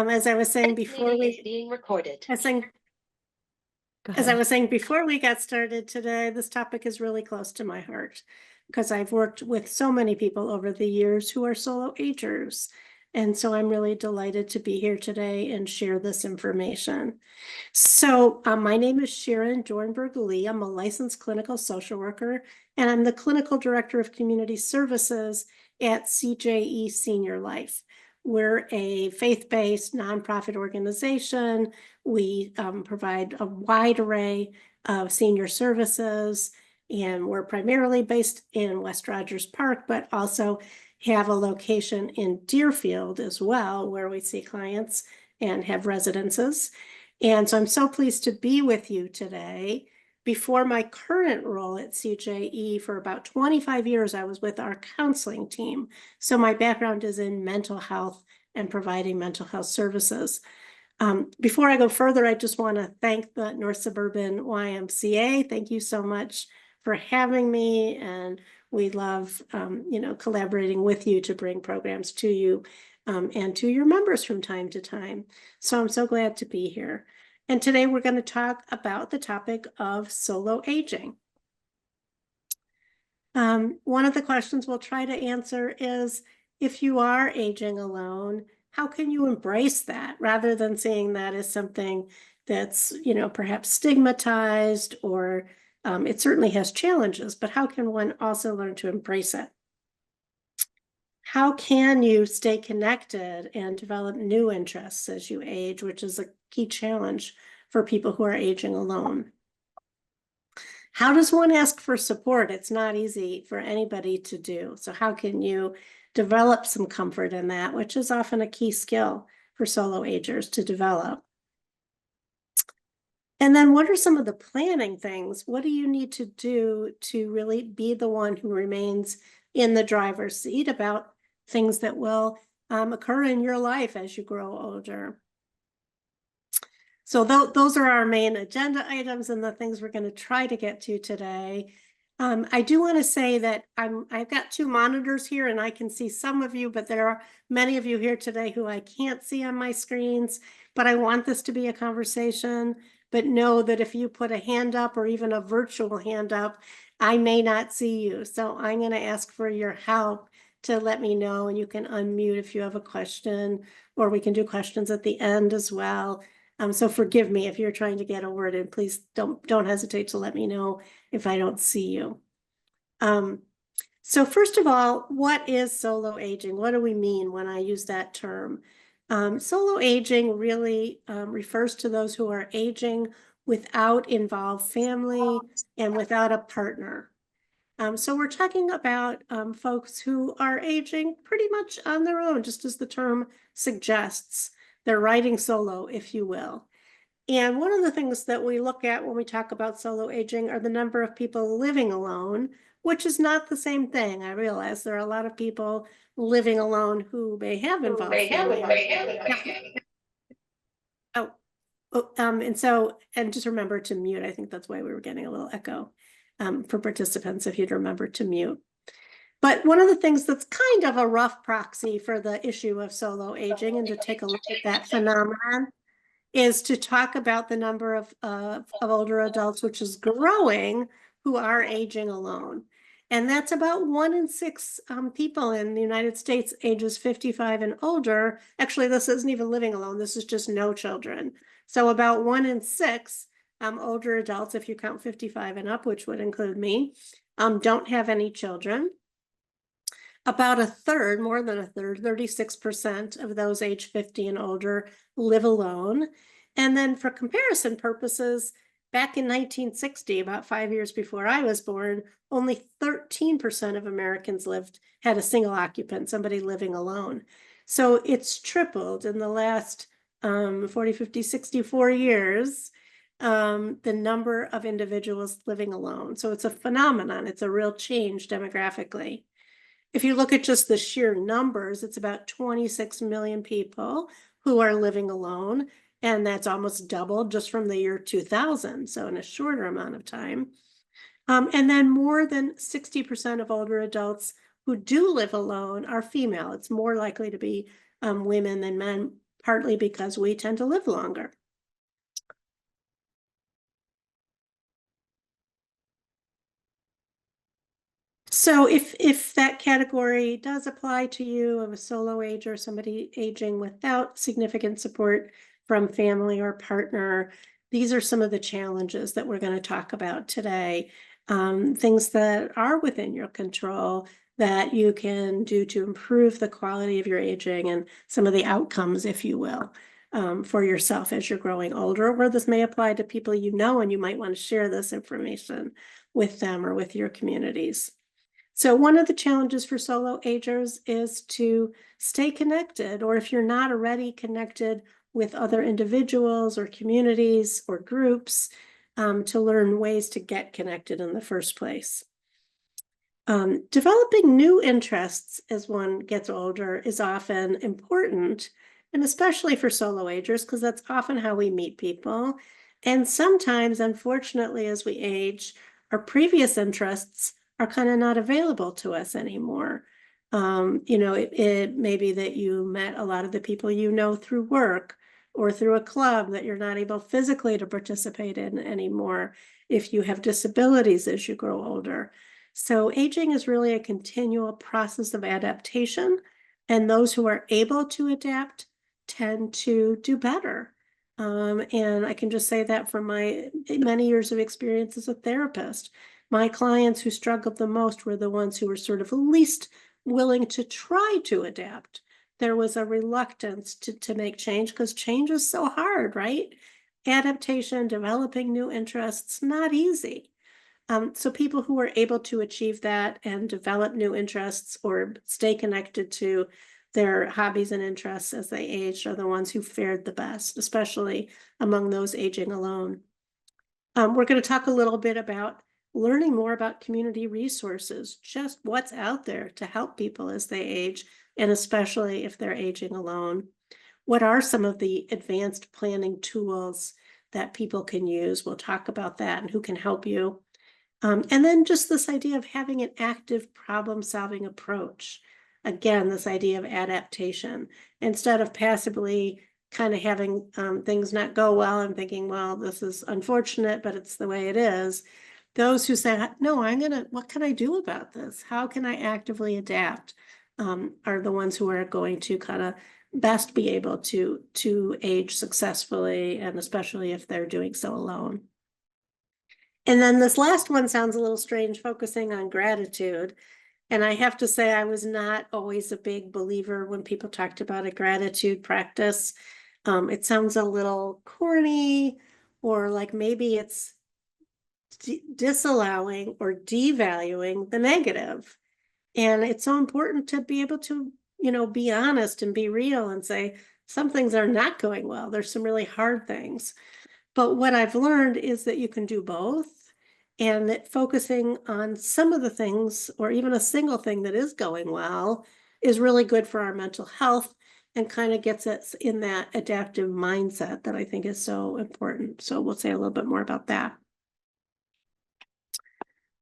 As I was saying This before meeting is being recorded. as I was saying before we got started today, this topic is really close to my heart because I've worked with so many people over the years who are solo agers. And so I'm really delighted to be here today and share this information. So my name is Sharon Dornberg-Lee. I'm a licensed clinical social worker, and I'm the clinical director of community services at CJE SeniorLife. We're a faith-based nonprofit organization. We provide a wide array of senior services, and we're primarily based in West Rogers Park, but also have a location in Deerfield as well, where we see clients and have residences. And so I'm so pleased to be with you today. Before my current role at CJE, for about 25 years, I was with our counseling team. So my background is in mental health and providing mental health services. Before I go further, I just want to thank the North Suburban YMCA. Thank you so much for having me. And we love, collaborating with you to bring programs to you and to your members from time to time. So I'm so glad to be here. And today we're going to talk about the topic of solo aging. One of the questions we'll try to answer is, if you are aging alone, how can you embrace that rather than seeing that as something that's, perhaps stigmatized, or it certainly has challenges, but how can one also learn to embrace it? How can you stay connected and develop new interests as you age, which is a key challenge for people who are aging alone? How does one ask for support? It's not easy for anybody to do. So how can you develop some comfort in that, which is often a key skill for solo agers to develop? And then what are some of the planning things? What do you need to do to really be the one who remains in the driver's seat about things that will occur in your life as you grow older? So those are our main agenda items and the things we're going to try to get to today. I do want to say that I've got two monitors here and I can see some of you, but there are many of you here today who I can't see on my screens. But I want this to be a conversation. But know that if you put a hand up or even a virtual hand up, I may not see you. So I'm going to ask for your help to let me know, and you can unmute if you have a question, or we can do questions at the end as well. So forgive me if you're trying to get a word in. Please don't hesitate to let me know if I don't see you. So first of all, what is solo aging? What do we mean when I use that term? Solo aging really refers to those who are aging without involved family and without a partner. So we're talking about folks who are aging pretty much on their own, just as the term suggests. They're riding solo, if you will. And one of the things that we look at when we talk about solo aging are the number of people living alone, which is not the same thing. I realize there are a lot of people living alone who may have involved family. And just remember to mute. I think that's why we were getting a little echo for participants, if you'd remember to mute. But one of the things that's kind of a rough proxy for the issue of solo aging, and to take a look at that phenomenon, is to talk about the number of older adults, which is growing, who are aging alone. And that's about 1 in 6 people in the United States ages 55 and older. Actually, this isn't even living alone. This is just no children. So about 1 in 6 older adults, if you count 55 and up, which would include me, don't have any children. About a third, more than a third, 36% of those age 50 and older live alone. And then for comparison purposes, back in 1960, about 5 years before I was born, only 13% of Americans had a single occupant, somebody living alone. So it's tripled in the last 40, 50, 64 years, the number of individuals living alone. So it's a phenomenon. It's a real change demographically. If you look at just the sheer numbers, it's about 26 million people who are living alone, and that's almost doubled just from the year 2000, so in a shorter amount of time. And then more than 60% of older adults who do live alone are female. It's more likely to be women than men, partly because we tend to live longer. So if that category does apply to you of a solo ager, somebody aging without significant support from family or partner, these are some of the challenges that we're going to talk about today. Things that are within your control that you can do to improve the quality of your aging and some of the outcomes, if you will, for yourself as you're growing older, or this may apply to people you know, and you might want to share this information with them or with your communities. So one of the challenges for solo agers is to stay connected, or if you're not already connected with other individuals or communities or groups, to learn ways to get connected in the first place. Developing new interests as one gets older is often important, and especially for solo agers, because that's often how we meet people. And sometimes, unfortunately, as we age, our previous interests are kind of not available to us anymore. It may be that you met a lot of the people you know through work or through a club that you're not able physically to participate in anymore if you have disabilities as you grow older. So aging is really a continual process of adaptation, and those who are able to adapt tend to do better. And I can just say that from my many years of experience as a therapist. My clients who struggled the most were the ones who were sort of least willing to try to adapt. There was a reluctance to make change because change is so hard, right? Adaptation, developing new interests, not easy. So people who are able to achieve that and develop new interests or stay connected to their hobbies and interests as they age are the ones who fared the best, especially among those aging alone. We're going to talk a little bit about learning more about community resources, just what's out there to help people as they age, and especially if they're aging alone. What are some of the advanced planning tools that people can use? We'll talk about that and who can help you. And then just this idea of having an active problem-solving approach. Again, this idea of adaptation. Instead of passively kind of having things not go well and thinking, well, this is unfortunate, but it's the way it is. Those who say, no, what can I do about this? How can I actively adapt? Are the ones who are going to kind of best be able to age successfully, and especially if they're doing so alone. And then this last one sounds a little strange, focusing on gratitude. And I have to say, I was not always a big believer when people talked about a gratitude practice. It sounds a little corny, or like maybe it's disallowing or devaluing the negative. And it's so important to be able to, be honest and be real and say, some things are not going well. There's some really hard things. But what I've learned is that you can do both, and that focusing on some of the things, or even a single thing that is going well, is really good for our mental health and kind of gets us in that adaptive mindset that I think is so important. So we'll say a little bit more about that.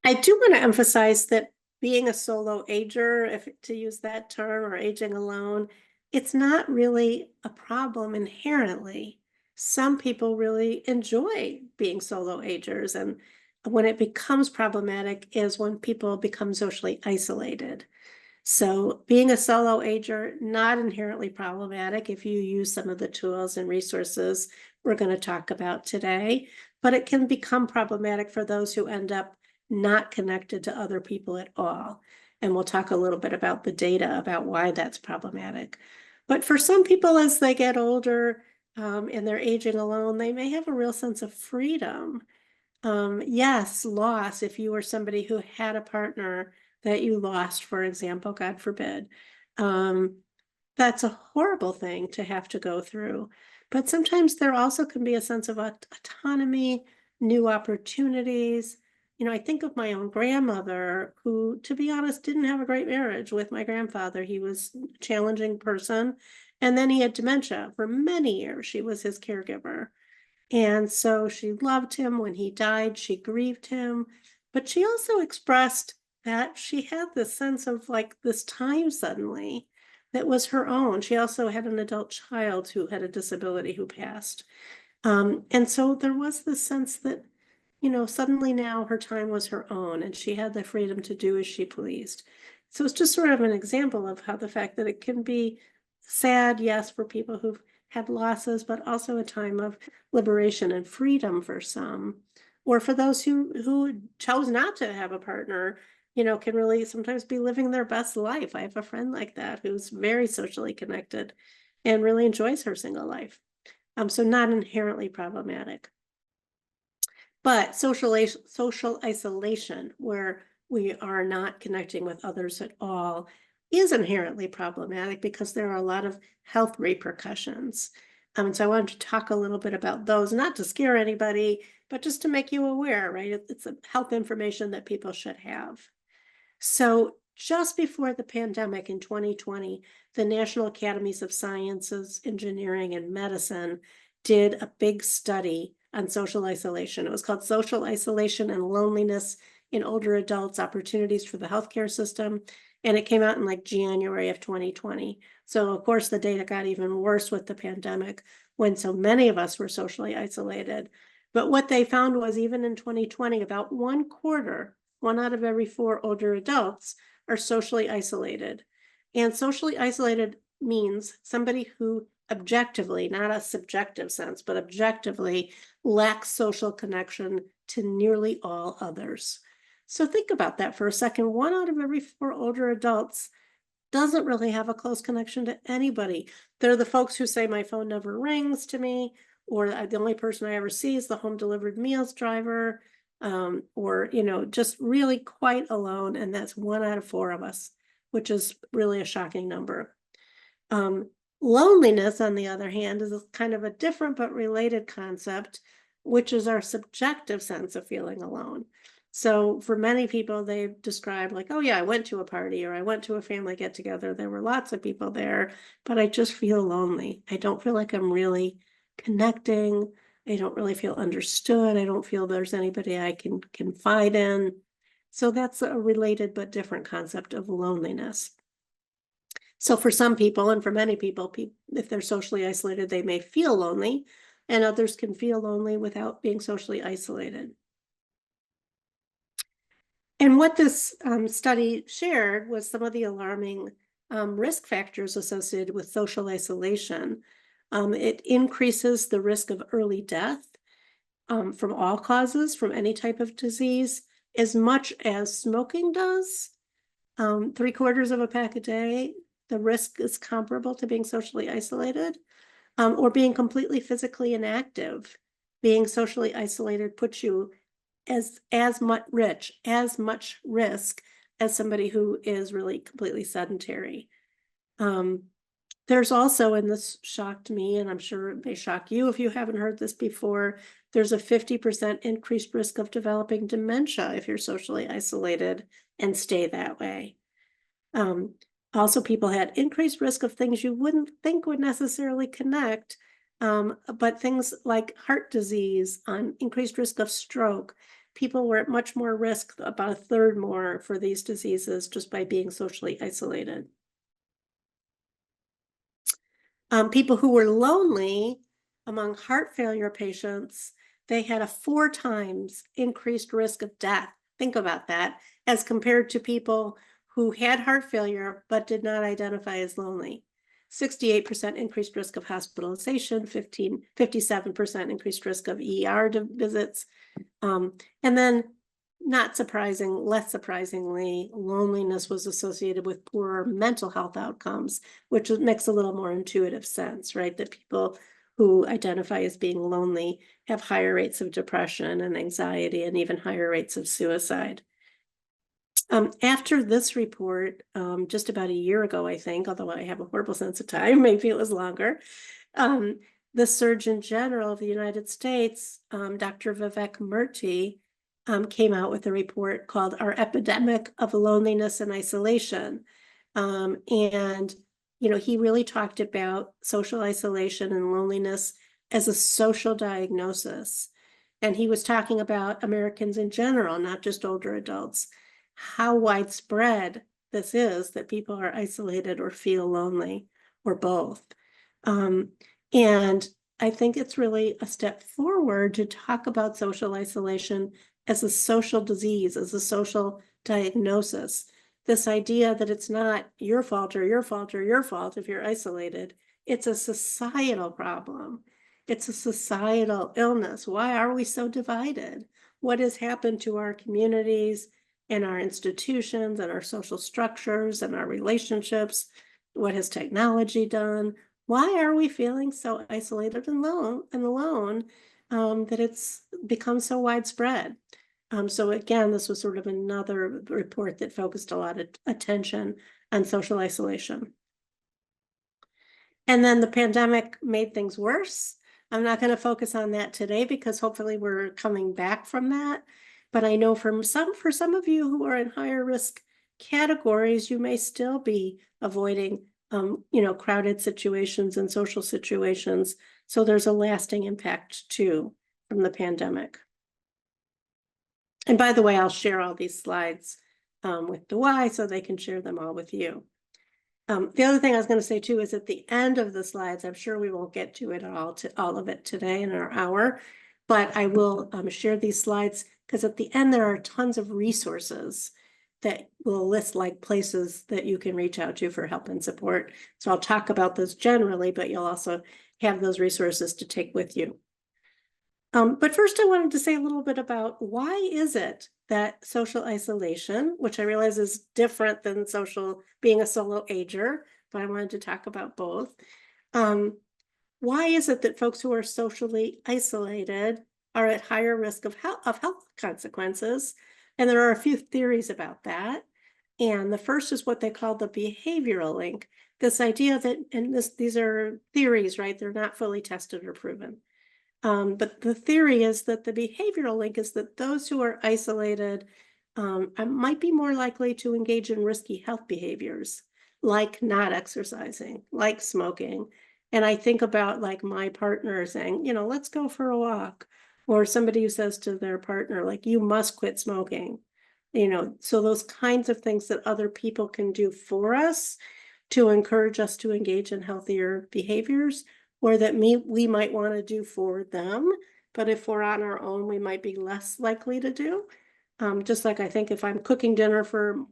I do want to emphasize that being a solo ager, if to use that term, or aging alone, it's not really a problem inherently. Some people really enjoy being solo agers, and when it becomes problematic is when people become socially isolated. So being a solo ager, not inherently problematic if you use some of the tools and resources we're going to talk about today, but it can become problematic for those who end up not connected to other people at all. And we'll talk a little bit about the data about why that's problematic. But for some people, as they get older and they're aging alone, they may have a real sense of freedom. Yes, loss, if you were somebody who had a partner that you lost, for example, God forbid, that's a horrible thing to have to go through. But sometimes there also can be a sense of autonomy, new opportunities. I think of my own grandmother, who, to be honest, didn't have a great marriage with my grandfather. He was a challenging person, and then he had dementia for many years. She was his caregiver. And so she loved him. When he died, she grieved him, but she also expressed that she had this sense of like this time suddenly that was her own. She also had an adult child who had a disability who passed. And so there was this sense that, you know, suddenly now her time was her own and she had the freedom to do as she pleased. So it's just sort of an example of how the fact that it can be sad, yes, for people who've had losses, but also a time of liberation and freedom for some, or for those who chose not to have a partner, you know, can really sometimes be living their best life. I have a friend like that who's very socially connected and really enjoys her single life. So not inherently problematic. But social isolation, where we are not connecting with others at all, is inherently problematic because there are a lot of health repercussions. So I wanted to talk a little bit about those, not to scare anybody, but just to make you aware, right? It's a health information that people should have. So just before the pandemic in 2020, the National Academies of Sciences, Engineering, and Medicine did a big study on social isolation. It was called Social Isolation and Loneliness in Older Adults, Opportunities for the Healthcare System. And it came out in like January of 2020. So of course the data got even worse with the pandemic when so many of us were socially isolated. But what they found was even in 2020, about 1/4, 1 out of every 4 older adults are socially isolated. And socially isolated means somebody who objectively, not a subjective sense, but objectively lacks social connection to nearly all others. So think about that for a second. 1 out of every 4 older adults doesn't really have a close connection to anybody. They're the folks who say my phone never rings to me, or the only person I ever see is the home delivered meals driver, or, you know, just really quite alone. And that's 1 out of 4 of us, which is really a shocking number. Loneliness, on the other hand, is kind of a different but related concept, which is our subjective sense of feeling alone. So for many people, they've described like, oh yeah, I went to a party or I went to a family get together. There were lots of people there, but I just feel lonely. I don't feel like I'm really connecting. I don't really feel understood. I don't feel there's anybody I can confide in. So that's a related but different concept of loneliness. So for some people, and for many people, if they're socially isolated, they may feel lonely, and others can feel lonely without being socially isolated. And what this study shared was some of the alarming risk factors associated with social isolation. It increases the risk of early death from all causes, from any type of disease, as much as smoking does. 3/4 of a pack a day, the risk is comparable to being socially isolated, or being completely physically inactive. Being socially isolated puts you as much risk as somebody who is really completely sedentary. There's also, and this shocked me, and I'm sure it may shock you if you haven't heard this before, there's a 50% increased risk of developing dementia if you're socially isolated and stay that way. Also, people had increased risk of things you wouldn't think would necessarily connect, but things like heart disease, increased risk of stroke. People were at much more risk, about 1/3 more for these diseases just by being socially isolated. People who were lonely, among heart failure patients, they had a 4 times increased risk of death. Think about that, as compared to people who had heart failure but did not identify as lonely. 68% increased risk of hospitalization, 57% increased risk of ER visits. And then, less surprisingly, loneliness was associated with poorer mental health outcomes, which makes a little more intuitive sense, right? That people who identify as being lonely have higher rates of depression and anxiety and even higher rates of suicide. After this report, just about a year ago, I think, although I have a horrible sense of time, maybe it was longer, the Surgeon General of the United States, Dr. Vivek Murthy, came out with a report called Our Epidemic of Loneliness and Isolation. And, you know, he really talked about social isolation and loneliness as a social diagnosis. And he was talking about Americans in general, not just older adults, how widespread this is, that people are isolated or feel lonely or both. And I think it's really a step forward to talk about social isolation as a social disease, as a social diagnosis. This idea that it's not your fault or your fault or your fault if you're isolated. It's a societal problem. It's a societal illness. Why are we so divided? What has happened to our communities and our institutions and our social structures and our relationships? What has technology done? Why are we feeling so isolated and alone that it's become so widespread? So again, this was sort of another report that focused a lot of attention on social isolation. And then the pandemic made things worse. I'm not going to focus on that today because hopefully we're coming back from that. But I know for some of you who are in higher risk categories, you may still be avoiding crowded situations and social situations. So there's a lasting impact too from the pandemic. And by the way, I'll share all these slides with Dewey so they can share them all with you. The other thing I was going to say too is at the end of the slides, I'm sure we won't get to it all of it today in our hour, but I will share these slides because at the end there are tons of resources that will list like places that you can reach out to for help and support. So I'll talk about those generally, but you'll also have those resources to take with you. But first I wanted to say a little bit about why is it that social isolation, which I realize is different than being a solo ager, but I wanted to talk about both. Why is it that folks who are socially isolated are at higher risk of health consequences? And there are a few theories about that. And the first is what they call the behavioral link. This idea that, and these are theories, right? They're not fully tested or proven. But the theory is that the behavioral link is that those who are isolated might be more likely to engage in risky health behaviors, like not exercising, like smoking. And I think about like my partner saying, let's go for a walk, or somebody who says to their partner, like, you must quit smoking. So those kinds of things that other people can do for us to encourage us to engage in healthier behaviors, or that we might want to do for them, but if we're on our own, we might be less likely to do. Just like I think if I'm cooking dinner for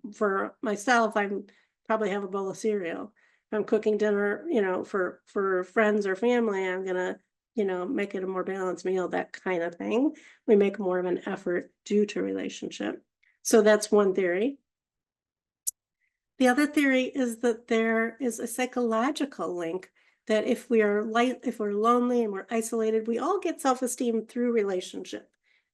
myself, I'm probably have a bowl of cereal. If I'm cooking dinner, for friends or family, I'm gonna, make it a more balanced meal, that kind of thing. We make more of an effort due to relationship. So that's one theory. The other theory is that there is a psychological link that if we're lonely and we're isolated, we all get self-esteem through relationship.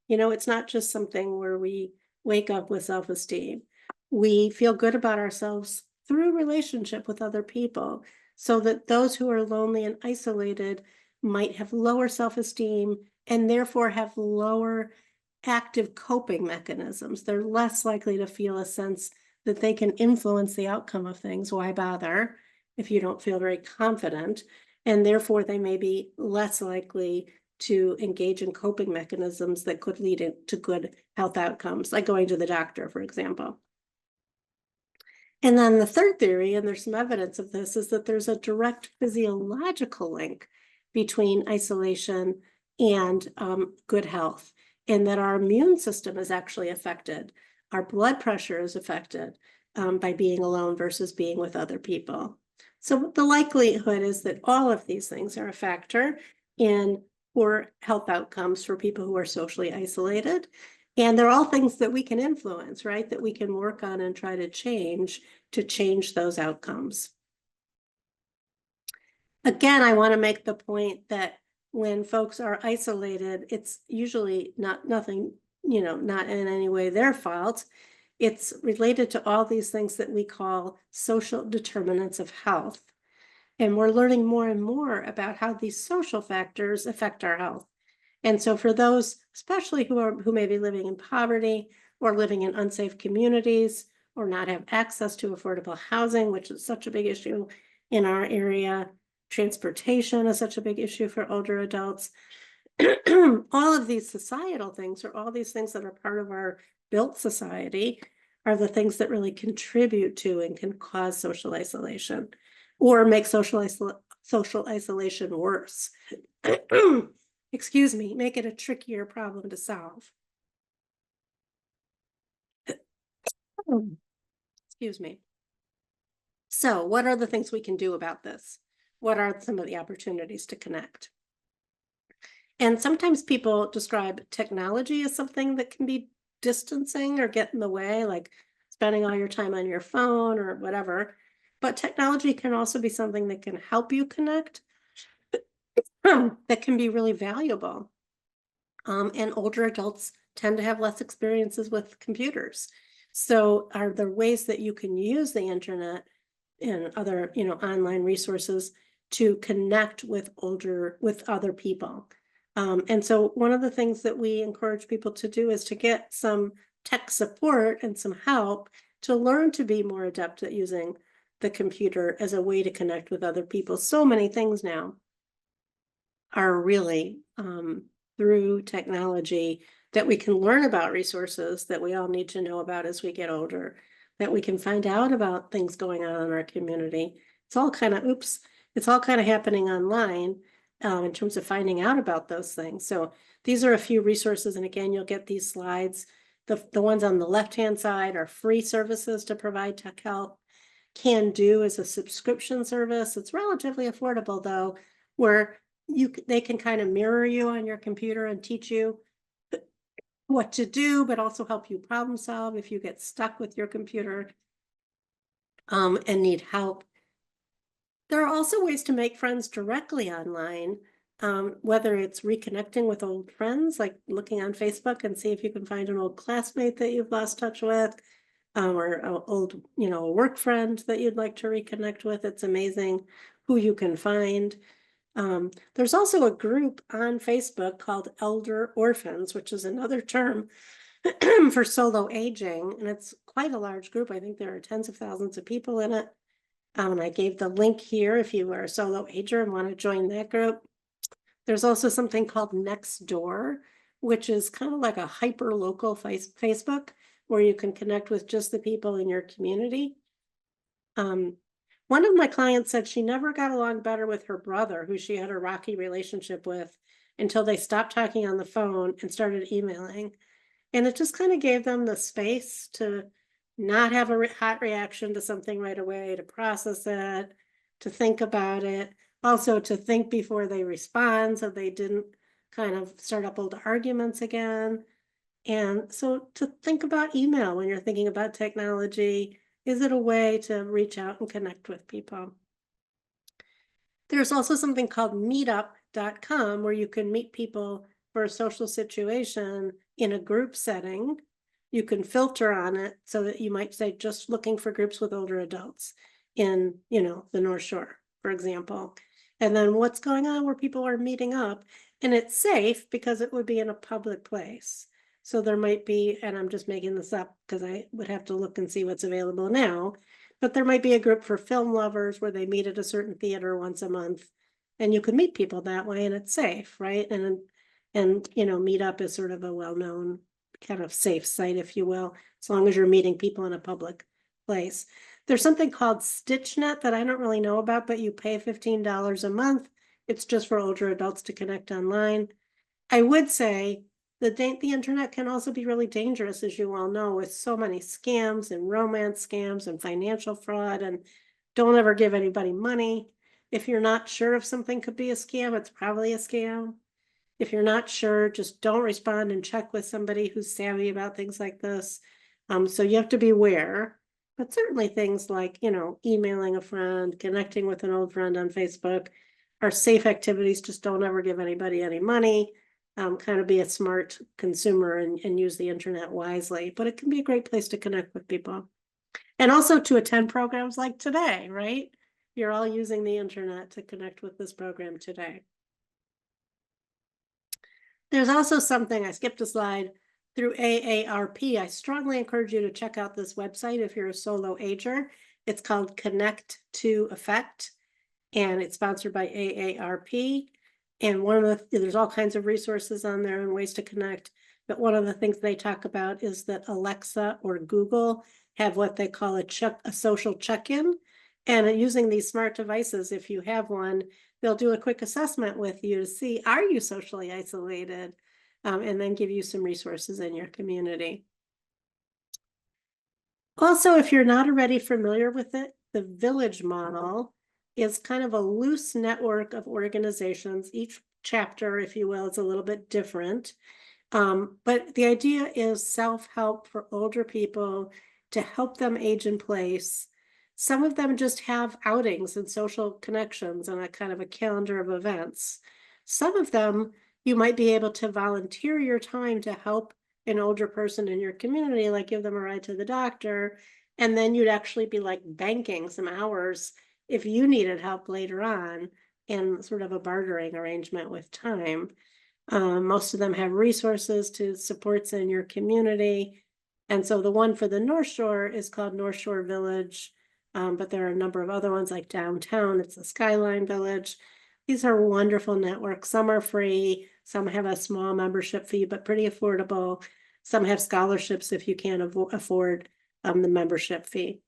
It's not just something where we wake up with self-esteem. We feel good about ourselves through relationship with other people, so that those who are lonely and isolated might have lower self-esteem and therefore have lower active coping mechanisms. They're less likely to feel a sense that they can influence the outcome of things. Why bother if you don't feel very confident? And therefore they may be less likely to engage in coping mechanisms that could lead to good health outcomes, like going to the doctor, for example. And then the third theory, and there's some evidence of this, is that there's a direct physiological link between isolation and good health, and that our immune system is actually affected. Our blood pressure is affected by being alone versus being with other people. So the likelihood is that all of these things are a factor in poor health outcomes for people who are socially isolated. And they're all things that we can influence, right? That we can work on and try to change those outcomes. Again, I want to make the point that when folks are isolated, it's usually not in any way their fault. It's related to all these things that we call social determinants of health. And we're learning more and more about how these social factors affect our health. And so for those, especially who may be living in poverty or living in unsafe communities or not have access to affordable housing, which is such a big issue in our area, transportation is such a big issue for older adults. All of these societal things, or all these things that are part of our built society, are the things that really contribute to and can cause social isolation or make social isolation worse. Excuse me, make it a trickier problem to solve. Excuse me. So what are the things we can do about this? What are some of the opportunities to connect? And sometimes people describe technology as something that can be distancing or get in the way, like spending all your time on your phone or whatever. But technology can also be something that can help you connect, that can be really valuable. And older adults tend to have less experiences with computers. So are there ways that you can use the internet and other, online resources to connect with other people? And so one of the things that we encourage people to do is to get some tech support and some help to learn to be more adept at using the computer as a way to connect with other people. So many things now are really through technology that we can learn about resources that we all need to know about as we get older, that we can find out about things going on in our community. It's all kind of happening online in terms of finding out about those things. So these are a few resources. And again, you'll get these slides. The ones on the left-hand side are free services to provide tech help. Can Do is a subscription service. It's relatively affordable though, where they can kind of mirror you on your computer and teach you what to do, but also help you problem solve if you get stuck with your computer and need help. There are also ways to make friends directly online, whether it's reconnecting with old friends, like looking on Facebook and see if you can find an old classmate that you've lost touch with, or an old, work friend that you'd like to reconnect with. It's amazing who you can find. There's also a group on Facebook called Elder Orphans, which is another term for solo aging, and it's quite a large group. I think there are tens of thousands of people in it. I gave the link here if you are a solo ager and want to join that group. There's also something called Nextdoor, which is kind of like a hyper local Facebook where you can connect with just the people in your community. One of my clients said she never got along better with her brother, who she had a rocky relationship with, until they stopped talking on the phone and started emailing. And it just kind of gave them the space to not have a hot reaction to something right away, to process it, to think about it, also to think before they respond so they didn't kind of start up old arguments again. And so to think about email when you're thinking about technology. Is it a way to reach out and connect with people? There's also something called meetup.com where you can meet people for a social situation in a group setting. You can filter on it so that you might say just looking for groups with older adults in, the North Shore, for example. And then what's going on where people are meeting up, and it's safe because it would be in a public place. So there might be, and I'm just making this up because I would have to look and see what's available now, but there might be a group for film lovers where they meet at a certain theater once a month, and you can meet people that way and it's safe, right? And Meetup is sort of a well-known kind of safe site, if you will, as long as you're meeting people in a public place. There's something called StitchNet that I don't really know about, but you pay $15 a month. It's just for older adults to connect online. I would say that the internet can also be really dangerous, as you all know, with so many scams and romance scams and financial fraud, and don't ever give anybody money. If you're not sure if something could be a scam, it's probably a scam. If you're not sure, just don't respond and check with somebody who's savvy about things like this. So you have to be aware, but certainly things like, emailing a friend, connecting with an old friend on Facebook are safe activities. Just don't ever give anybody any money. Kind of be a smart consumer and use the internet wisely, but it can be a great place to connect with people. And also to attend programs like today, right? You're all using the internet to connect with this program today. There's also something, I skipped a slide, through AARP. I strongly encourage you to check out this website if you're a solo ager. It's called Connect to Effect, and it's sponsored by AARP. And there's all kinds of resources on there and ways to connect. But one of the things they talk about is that Alexa or Google have what they call a social check-in. And using these smart devices, if you have one, they'll do a quick assessment with you to see, are you socially isolated? And then give you some resources in your community. Also, if you're not already familiar with it, the village model is kind of a loose network of organizations. Each chapter, if you will, is a little bit different. But the idea is self-help for older people to help them age in place. Some of them just have outings and social connections and a kind of a calendar of events. Some of them, you might be able to volunteer your time to help an older person in your community, like give them a ride to the doctor, and then you'd actually be like banking some hours if you needed help later on in sort of a bartering arrangement with time. Most of them have resources to supports in your community. And so the one for the North Shore is called North Shore Village, but there are a number of other ones like downtown, it's the Skyline Village. These are wonderful networks. Some are free, some have a small membership fee, but pretty affordable. Some have scholarships if you can't afford the membership fee.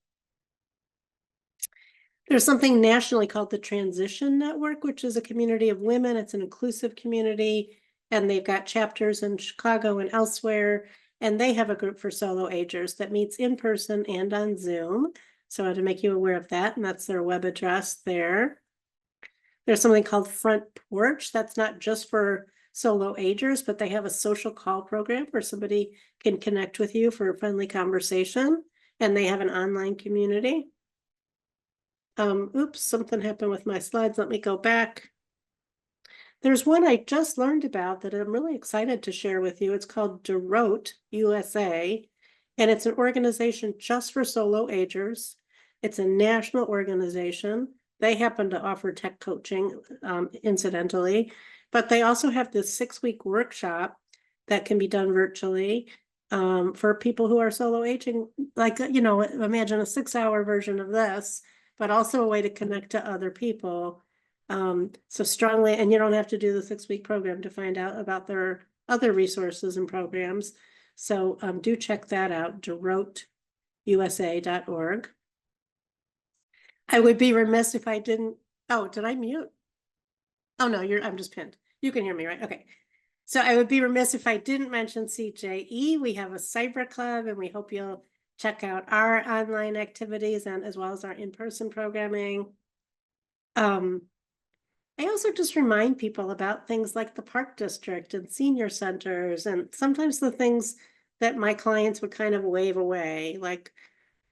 There's something nationally called the Transition Network, which is a community of women. It's an inclusive community, and they've got chapters in Chicago and elsewhere. And they have a group for solo agers that meets in person and on Zoom. So I had to make you aware of that, and that's their web address there. There's something called Front Porch. That's not just for solo agers, but they have a social call program where somebody can connect with you for a friendly conversation, and they have an online community. Oops, something happened with my slides. Let me go back. There's one I just learned about that I'm really excited to share with you. It's called DeRote USA, and it's an organization just for solo agers. It's a national organization. They happen to offer tech coaching, incidentally, but they also have this 6-week workshop that can be done virtually for people who are solo aging. Like, you know, imagine a 6-hour version of this, but also a way to connect to other people. So strongly, and you don't have to do the 6-week program to find out about their other resources and programs. So do check that out, DeRoteUSA.org. I would be remiss if I didn't, oh, did I mute? Oh no, I'm just pinned. You can hear me, right? Okay. So I would be remiss if I didn't mention CJE. We have a cyber club, and we hope you'll check out our online activities and as well as our in-person programming. I also just remind people about things like the Park District and senior centers, and sometimes the things that my clients would kind of wave away, like,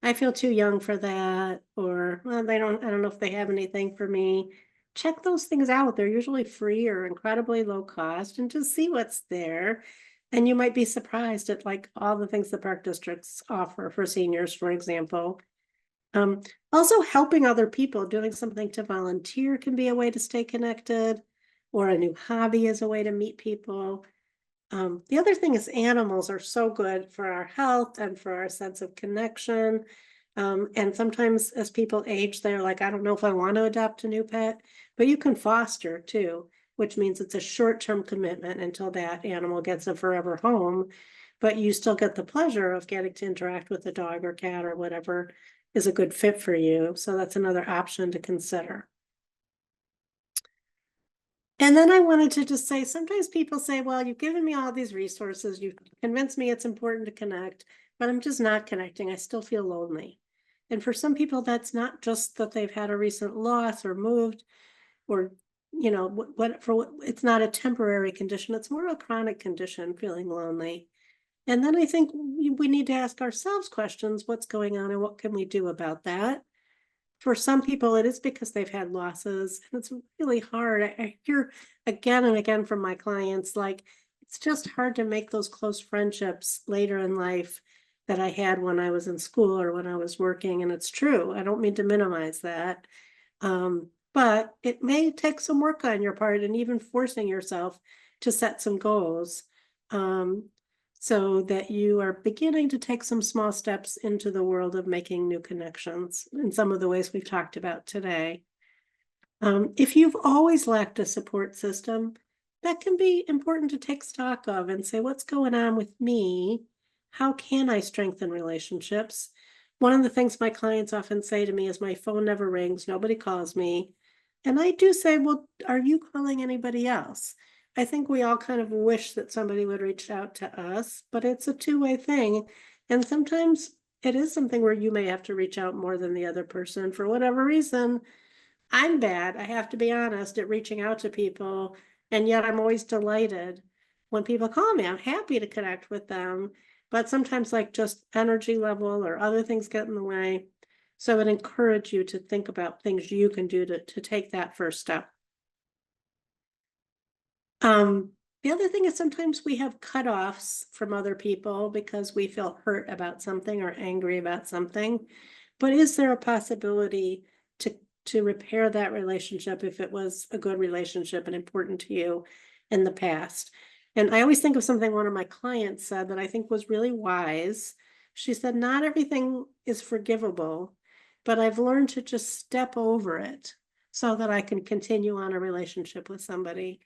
I feel too young for that, or, well, I don't know if they have anything for me. Check those things out. They're usually free or incredibly low cost, and just see what's there. And you might be surprised at like all the things the park districts offer for seniors, for example. Also helping other people, doing something to volunteer can be a way to stay connected, or a new hobby is a way to meet people. The other thing is animals are so good for our health and for our sense of connection. And sometimes as people age, they're like, I don't know if I want to adopt a new pet, but you can foster too, which means it's a short-term commitment until that animal gets a forever home, but you still get the pleasure of getting to interact with a dog or cat or whatever is a good fit for you. So that's another option to consider. And then I wanted to just say, sometimes people say, well, you've given me all these resources, you've convinced me it's important to connect, but I'm just not connecting. I still feel lonely. And for some people, that's not just that they've had a recent loss or moved, or, you know, it's not a temporary condition. It's more a chronic condition, feeling lonely. And then I think we need to ask ourselves questions, what's going on and what can we do about that? For some people, it is because they've had losses, and it's really hard. I hear again and again from my clients, like, it's just hard to make those close friendships later in life that I had when I was in school or when I was working. And it's true. I don't mean to minimize that. But it may take some work on your part, and even forcing yourself to set some goals. So that you are beginning to take some small steps into the world of making new connections in some of the ways we've talked about today. If you've always lacked a support system, that can be important to take stock of and say, what's going on with me? How can I strengthen relationships? One of the things my clients often say to me is, my phone never rings, nobody calls me. And I do say, well, are you calling anybody else? I think we all kind of wish that somebody would reach out to us, but it's a two-way thing. And sometimes it is something where you may have to reach out more than the other person for whatever reason. I'm bad, I have to be honest, at reaching out to people, and yet I'm always delighted when people call me. I'm happy to connect with them, but sometimes like just energy level or other things get in the way. So I would encourage you to think about things you can do to take that first step. The other thing is sometimes we have cutoffs from other people because we feel hurt about something or angry about something. But is there a possibility to repair that relationship if it was a good relationship and important to you in the past? And I always think of something one of my clients said that I think was really wise. She said, not everything is forgivable, but I've learned to just step over it so that I can continue on a relationship with somebody.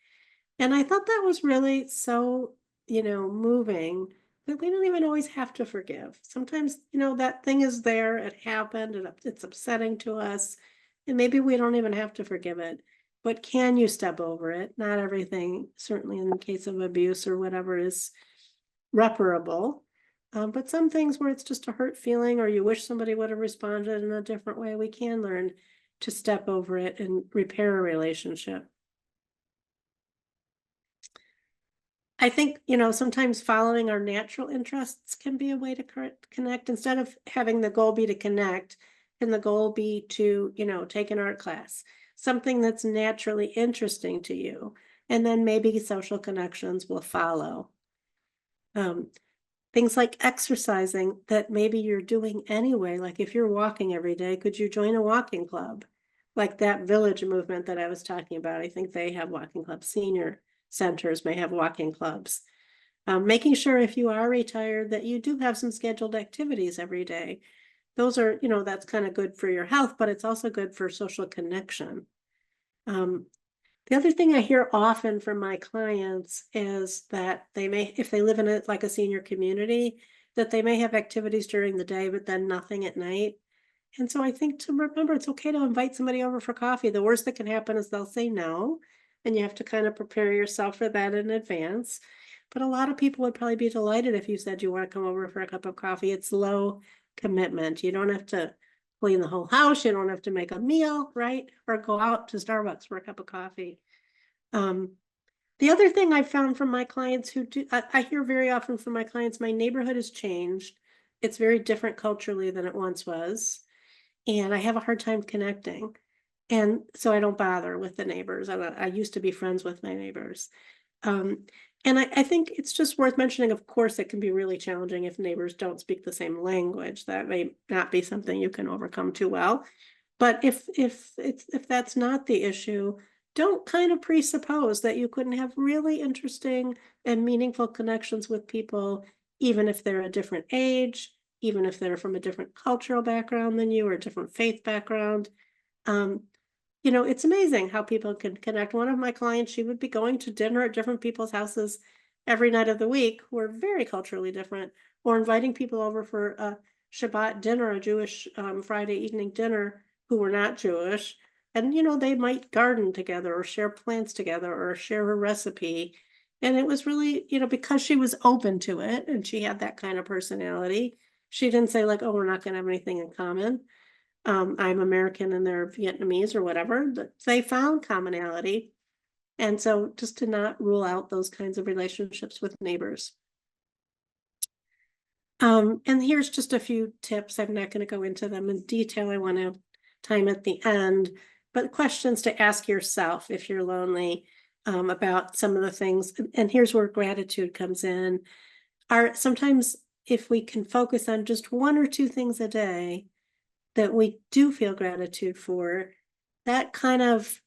And I thought that was really so, moving, that we don't even always have to forgive. Sometimes, that thing is there, it happened, and it's upsetting to us, and maybe we don't even have to forgive it. But can you step over it? Not everything, certainly in the case of abuse or whatever, is reparable. But some things where it's just a hurt feeling, or you wish somebody would have responded in a different way, we can learn to step over it and repair a relationship. I think, sometimes following our natural interests can be a way to connect. Instead of having the goal be to connect, and the goal be to, take an art class, something that's naturally interesting to you. And then maybe social connections will follow. Things like exercising that maybe you're doing anyway. Like if you're walking every day, could you join a walking club? Like that village movement that I was talking about. I think they have walking clubs. Senior centers may have walking clubs. Making sure if you are retired that you do have some scheduled activities every day. Those are, that's kind of good for your health, but it's also good for social connection. The other thing I hear often from my clients is that they may, if they live in like a senior community, that they may have activities during the day, but then nothing at night. And so I think to remember, it's okay to invite somebody over for coffee. The worst that can happen is they'll say no, and you have to kind of prepare yourself for that in advance. But a lot of people would probably be delighted if you said you want to come over for a cup of coffee. It's low commitment. You don't have to clean the whole house. You don't have to make a meal, right? Or go out to Starbucks for a cup of coffee. The other thing I found from my clients who do, I hear very often from my clients, my neighborhood has changed. It's very different culturally than it once was. And I have a hard time connecting. And so I don't bother with the neighbors. I used to be friends with my neighbors. And I think it's just worth mentioning, of course, it can be really challenging if neighbors don't speak the same language. That may not be something you can overcome too well. But if that's not the issue, don't kind of presuppose that you couldn't have really interesting and meaningful connections with people, even if they're a different age, even if they're from a different cultural background than you or a different faith background. It's amazing how people can connect. One of my clients, she would be going to dinner at different people's houses every night of the week who are very culturally different, or inviting people over for a Shabbat dinner, a Jewish Friday evening dinner, who were not Jewish. And, they might garden together or share plants together or share a recipe. And it was really, because she was open to it and she had that kind of personality, she didn't say like, oh, we're not going to have anything in common. I'm American and they're Vietnamese or whatever, but they found commonality. And so just to not rule out those kinds of relationships with neighbors. And here's just a few tips. I'm not going to go into them in detail. I want to have time at the end, but questions to ask yourself if you're lonely about some of the things. And here's where gratitude comes in. Sometimes if we can focus on just one or two things a day that we do feel gratitude for, that kind of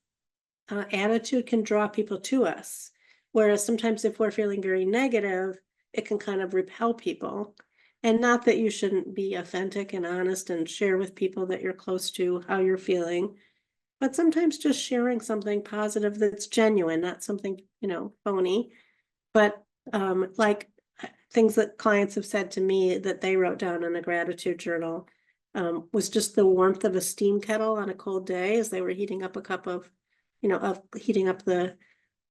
attitude can draw people to us. Whereas sometimes if we're feeling very negative, it can kind of repel people. And not that you shouldn't be authentic and honest and share with people that you're close to how you're feeling. but sometimes just sharing something positive that's genuine, not something, phony. But like things that clients have said to me that they wrote down in a gratitude journal was just the warmth of a steam kettle on a cold day as they were heating up a cup of, heating up the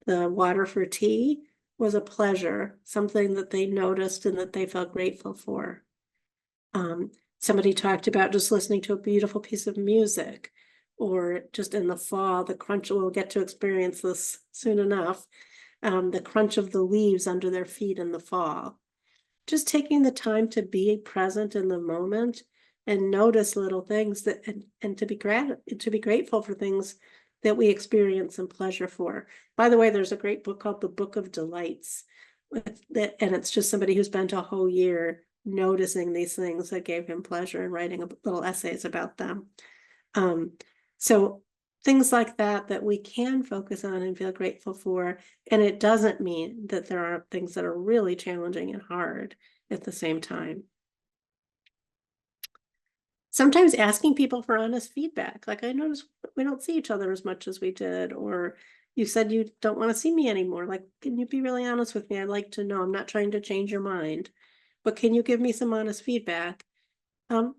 water for tea was a pleasure, something that they noticed and that they felt grateful for. Somebody talked about just listening to a beautiful piece of music, or just in the fall, the crunch, we'll get to experience this soon enough, the crunch of the leaves under their feet in the fall. Just taking the time to be present in the moment and notice little things that, and to be grateful for things that we experience and pleasure for. By the way, there's a great book called The Book of Delights, and it's just somebody who spent a whole year noticing these things that gave him pleasure and writing little essays about them. So things like that we can focus on and feel grateful for. And it doesn't mean that there aren't things that are really challenging and hard at the same time. Sometimes asking people for honest feedback, like I noticed we don't see each other as much as we did, or you said you don't want to see me anymore. Like, can you be really honest with me? I'd like to know. I'm not trying to change your mind, but can you give me some honest feedback?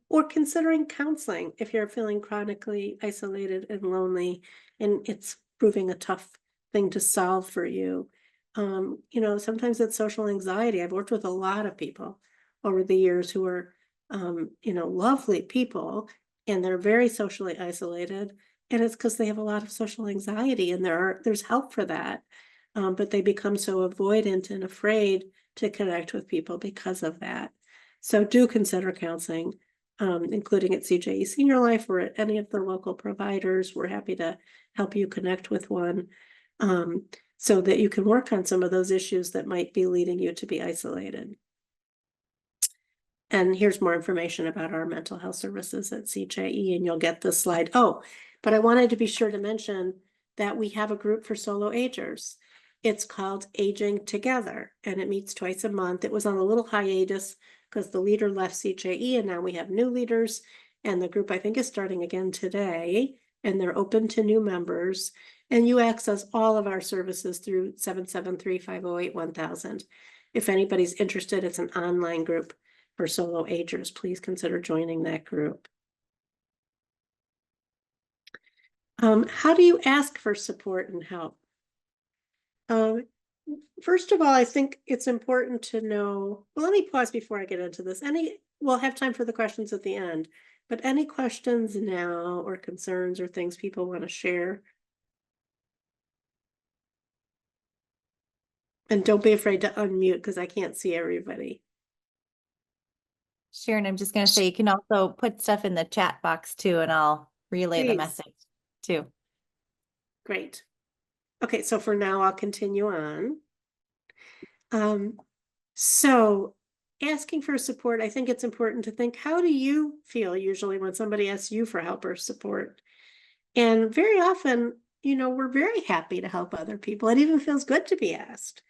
Or considering counseling if you're feeling chronically isolated and lonely and it's proving a tough thing to solve for you. Sometimes it's social anxiety. I've worked with a lot of people over the years who are, lovely people, and they're very socially isolated. And it's because they have a lot of social anxiety, and there's help for that. But they become so avoidant and afraid to connect with people because of that. So do consider counseling, including at CJE SeniorLife or at any of the local providers. We're happy to help you connect with one, so that you can work on some of those issues that might be leading you to be isolated. And here's more information about our mental health services at CJE, and you'll get this slide. Oh, but I wanted to be sure to mention that we have a group for solo agers. It's called Aging Together, and it meets twice a month. It was on a little hiatus because the leader left CJE, and now we have new leaders, and the group I think is starting again today, and they're open to new members, and you access all of our services through 773-508-1000. If anybody's interested, it's an online group for solo agers. Please consider joining that group. How do you ask for support and help? First of all, I think it's important to know, well, let me pause before I get into this. We'll have time for the questions at the end, but any questions now or concerns or things people want to share? And don't be afraid to unmute because I can't see everybody. Sharon, I'm just going to say you can also put stuff in the chat box too, and I'll relay the message too. Great. Okay, so for now, I'll continue on. So asking for support, I think it's important to think, how do you feel usually when somebody asks you for help or support? And very often, we're very happy to help other people. It even feels good to be asked.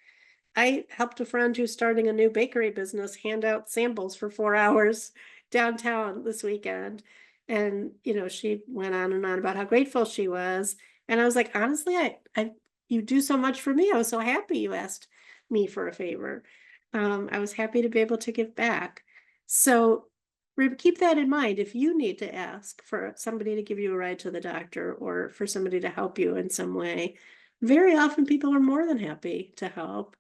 I helped a friend who's starting a new bakery business hand out samples for 4 hours downtown this weekend. And, she went on and on about how grateful she was. And I was like, honestly, you do so much for me. I was so happy you asked me for a favor. I was happy to be able to give back. So keep that in mind. If you need to ask for somebody to give you a ride to the doctor or for somebody to help you in some way, very often people are more than happy to help.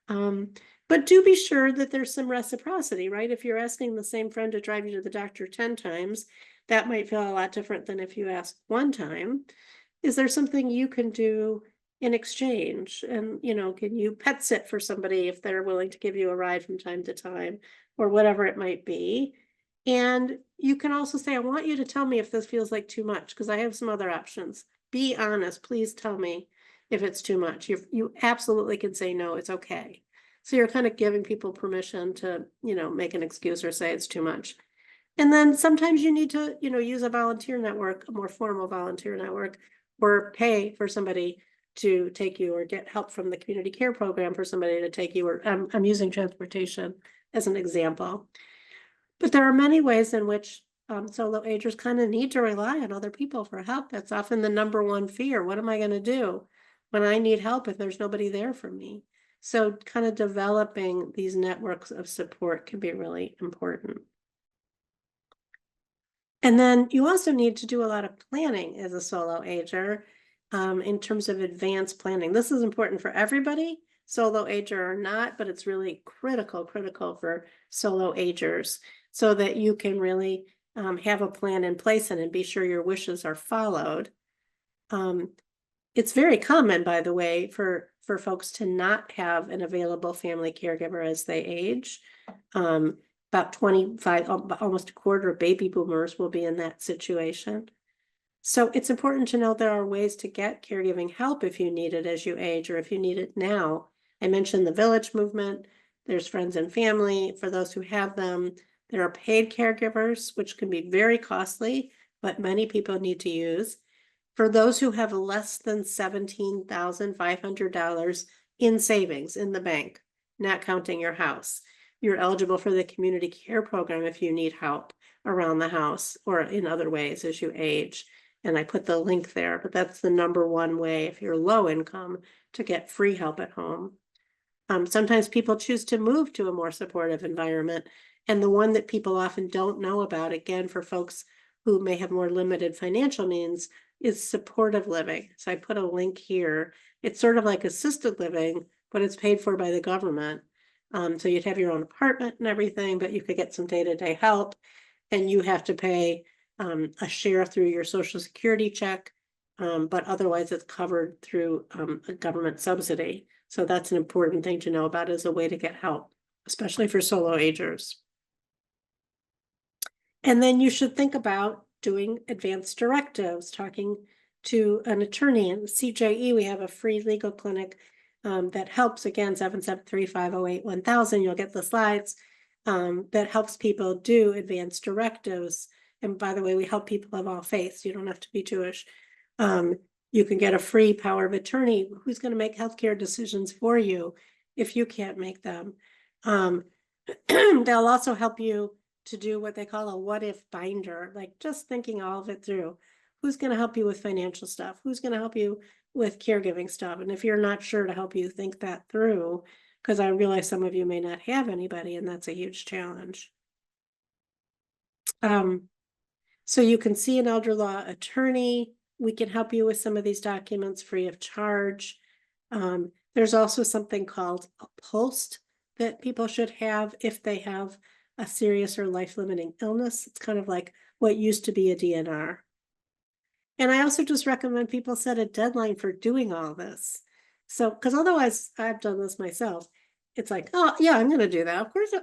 But do be sure that there's some reciprocity, right? If you're asking the same friend to drive you to the doctor 10 times, that might feel a lot different than if you ask one time. Is there something you can do in exchange? And, can you pet sit for somebody if they're willing to give you a ride from time to time or whatever it might be? And you can also say, I want you to tell me if this feels like too much, because I have some other options. Be honest. Please tell me if it's too much. You absolutely can say no, it's okay. So you're kind of giving people permission to, make an excuse or say it's too much. And then sometimes you need to, use a volunteer network, a more formal volunteer network, or pay for somebody to take you, or get help from the community care program for somebody to take you, or I'm using transportation as an example. But there are many ways in which solo agers kind of need to rely on other people for help. That's often the number one fear. What am I going to do when I need help if there's nobody there for me? So kind of developing these networks of support can be really important. And then you also need to do a lot of planning as a solo ager in terms of advanced planning. This is important for everybody, solo ager or not, but it's really critical for solo agers so that you can really have a plan in place and be sure your wishes are followed. It's very common, by the way, for folks to not have an available family caregiver as they age. About 25, almost a quarter of baby boomers will be in that situation. So it's important to know there are ways to get caregiving help if you need it as you age or if you need it now. I mentioned the village movement. There's friends and family for those who have them. There are paid caregivers, which can be very costly, but many people need to use. For those who have less than $17,500 in savings in the bank, not counting your house, you're eligible for the community care program if you need help around the house or in other ways as you age. And I put the link there, but that's the number one way if you're low income to get free help at home. Sometimes people choose to move to a more supportive environment. And the one that people often don't know about, again, for folks who may have more limited financial means, is supportive living. So I put a link here. It's sort of like assisted living, but it's paid for by the government. So you'd have your own apartment and everything, but you could get some day-to-day help, and you have to pay a share through your Social Security check, but otherwise it's covered through a government subsidy. So that's an important thing to know about as a way to get help, especially for solo agers. And then you should think about doing advanced directives, talking to an attorney. In CJE, we have a free legal clinic that helps, again, 773-508-1000. You'll get the slides that helps people do advanced directives. And by the way, we help people of all faiths. You don't have to be Jewish. You can get a free power of attorney who's going to make healthcare decisions for you if you can't make them. They'll also help you to do what they call a what if binder, like just thinking all of it through. Who's going to help you with financial stuff? Who's going to help you with caregiving stuff? And if you're not sure, to help you think that through, because I realize some of you may not have anybody, and that's a huge challenge. So you can see an elder law attorney. We can help you with some of these documents free of charge. There's also something called a post that people should have if they have a serious or life-limiting illness. It's kind of like what used to be a DNR. And I also just recommend people set a deadline for doing all this. So, because otherwise, I've done this myself. It's like, oh yeah, I'm going to do that. Of course,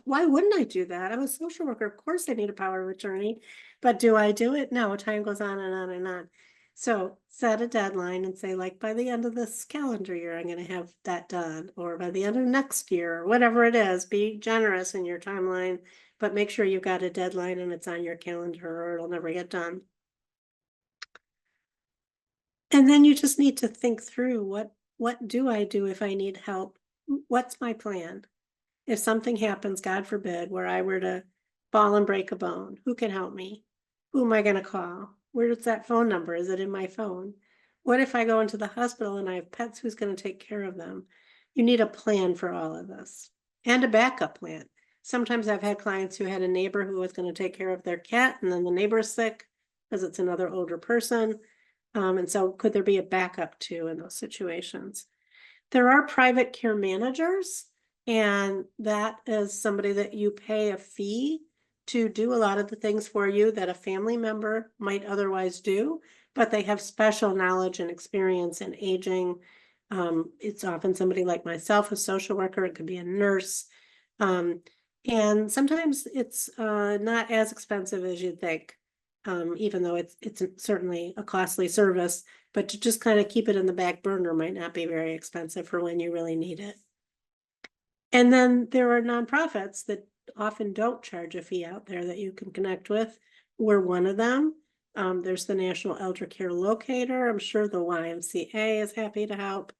why wouldn't I do that? I'm a social worker. Of course I need a power of attorney, but do I do it? No, time goes on and on and on. So set a deadline and say, like, by the end of this calendar year, I'm going to have that done, or by the end of next year, or whatever it is. Be generous in your timeline, but make sure you've got a deadline and it's on your calendar, or it'll never get done. And then you just need to think through, what do I do if I need help? What's my plan? If something happens, God forbid, where I were to fall and break a bone, who can help me? Who am I going to call? Where's that phone number? Is it in my phone? What if I go into the hospital and I have pets? Who's going to take care of them? You need a plan for all of this, and a backup plan. Sometimes I've had clients who had a neighbor who was going to take care of their cat, and then the neighbor's sick because it's another older person. And so could there be a backup too in those situations? There are private care managers, and that is somebody that you pay a fee to do a lot of the things for you that a family member might otherwise do, but they have special knowledge and experience in aging. It's often somebody like myself, a social worker. It could be a nurse. And sometimes it's not as expensive as you'd think. Even though it's certainly a costly service, but to just kind of keep it in the back burner might not be very expensive for when you really need it. And then there are nonprofits that often don't charge a fee out there that you can connect with. We're one of them. There's the National Elder Care Locator. I'm sure the YMCA is happy to help.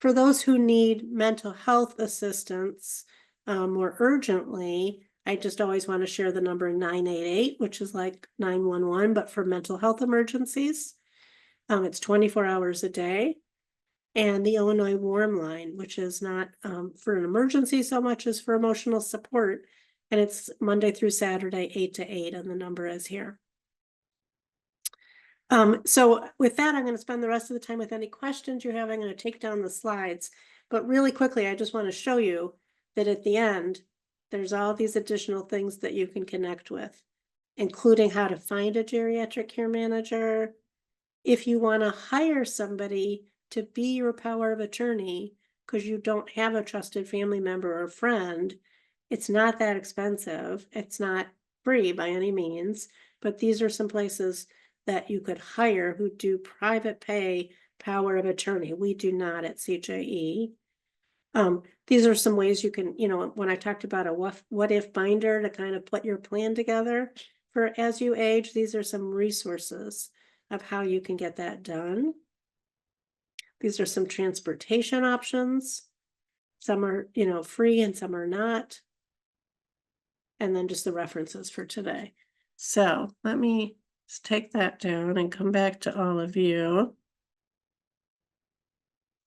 For those who need mental health assistance more urgently, I just always want to share the number 988, which is like 911, but for mental health emergencies. It's 24 hours a day. And the Illinois Warm Line, which is not for an emergency so much as for emotional support. And it's Monday through Saturday, 8 to 8, and the number is here. So with that, I'm going to spend the rest of the time with any questions you have. I'm going to take down the slides, but really quickly, I just want to show you that at the end, there's all these additional things that you can connect with, including how to find a geriatric care manager. If you want to hire somebody to be your power of attorney because you don't have a trusted family member or friend, it's not that expensive. It's not free by any means, but these are some places that you could hire who do private pay power of attorney. We do not at CJE. These are some ways you can, when I talked about a what if binder to kind of put your plan together for as you age, these are some resources of how you can get that done. These are some transportation options. Some are, free and some are not. And then just the references for today. So let me just take that down and come back to all of you.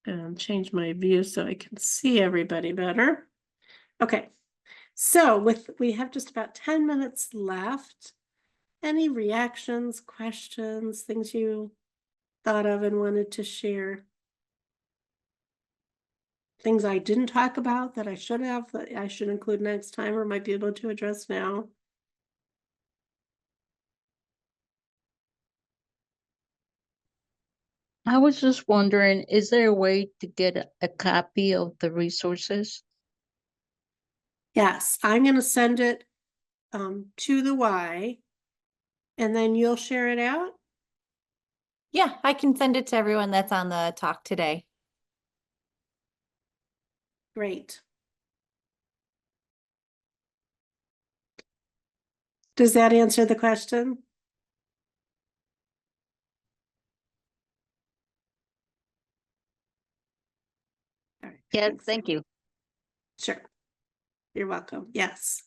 And change my view so I can see everybody better. Okay, so we have just about 10 minutes left. Any reactions, questions, things you thought of and wanted to share? Things I didn't talk about that I should have, that I should include next time or might be able to address now? I was just wondering, is there a way to get a copy of the resources? Yes, I'm going to send it to the Y, and then you'll share it out. Yeah, I can send it to everyone that's on the talk today. Great. Does that answer the question? All right, Yes, thanks. thank you. Sure. You're welcome. Yes.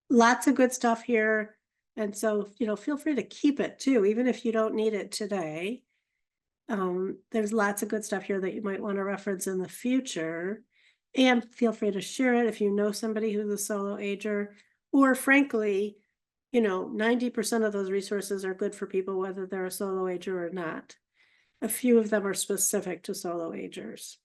Lots of good stuff here. And so, feel free to keep it too, even if you don't need it today. There's lots of good stuff here that you might want to reference in the future. And feel free to share it if you know somebody who's a solo ager, or frankly, 90% of those resources are good for people, whether they're a solo ager or not. A few of them are specific to solo agers.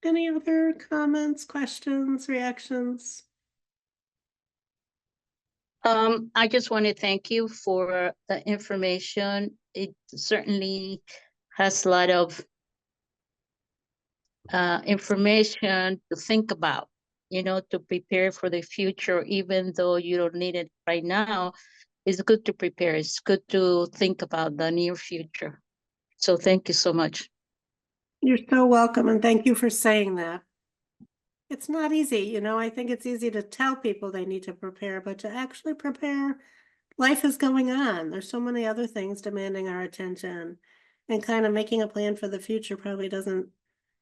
Any other comments, questions, reactions? I just want to thank you for the information. It certainly has a lot of information to think about, to prepare for the future, even though you don't need it right now. It's good to prepare. It's good to think about the near future. So thank you so much. You're so welcome, and thank you for saying that. It's not easy, I think it's easy to tell people they need to prepare, but to actually prepare, life is going on. There's so many other things demanding our attention, and kind of making a plan for the future probably doesn't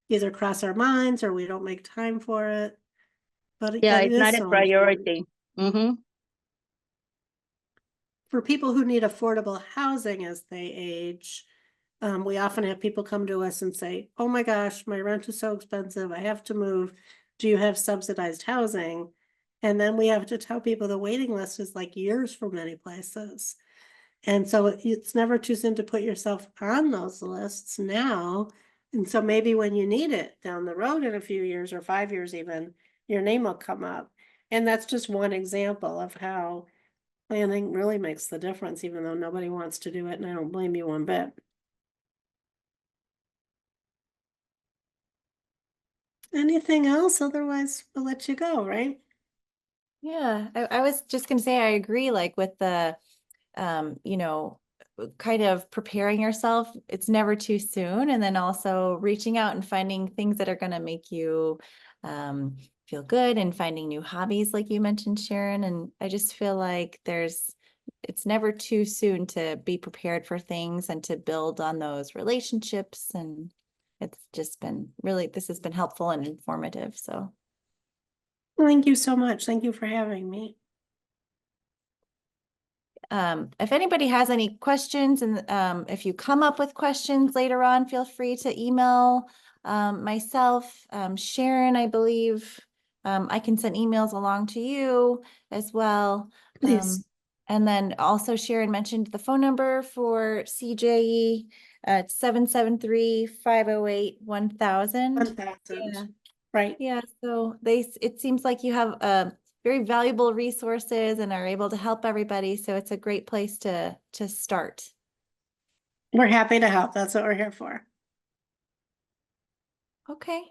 either cross our minds or we don't make time for it. But Yeah, it it's is not a so important. priority. Mm-hmm. For people who need affordable housing as they age, we often have people come to us and say, oh my gosh, my rent is so expensive, I have to move. Do you have subsidized housing? And then we have to tell people the waiting list is like years for many places. And so it's never too soon to put yourself on those lists now. And so maybe when you need it down the road in a few years or 5 years even, your name will come up. And that's just one example of how planning really makes the difference, even though nobody wants to do it, and I don't blame you one bit. Anything else? Otherwise, we'll let you go, right? Yeah, I was just gonna say I agree, like with the kind of preparing yourself, it's never too soon. And then also reaching out and finding things that are gonna make you feel good, and finding new hobbies, like you mentioned, Sharon. And I just feel like it's never too soon to be prepared for things and to build on those relationships. And it's just been this has been helpful and informative. So Thank you so much. Thank you for having me. If anybody has any questions, and if you come up with questions later on, feel free to email myself, Sharon, I believe. I can send emails along to you as well. Please. And then also Sharon mentioned the phone number for CJE at 773-508-1000. 1,000. Yeah. Right. Yeah, so it seems like you have very valuable resources and are able to help everybody. So it's a great place to start. We're happy to help. That's what we're here for. Okay.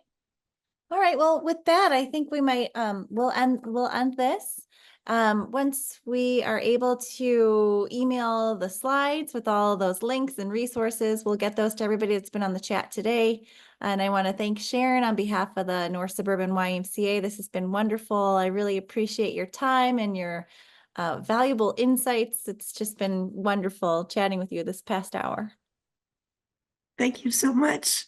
All right. Well, with that, I think we might we'll end this. Once we are able to email the slides with all those links and resources, we'll get those to everybody that's been on the chat today. And I want to thank Sharon on behalf of the North Suburban YMCA. This has been wonderful. I really appreciate your time and your valuable insights. It's just been wonderful chatting with you this past hour. Thank you so much.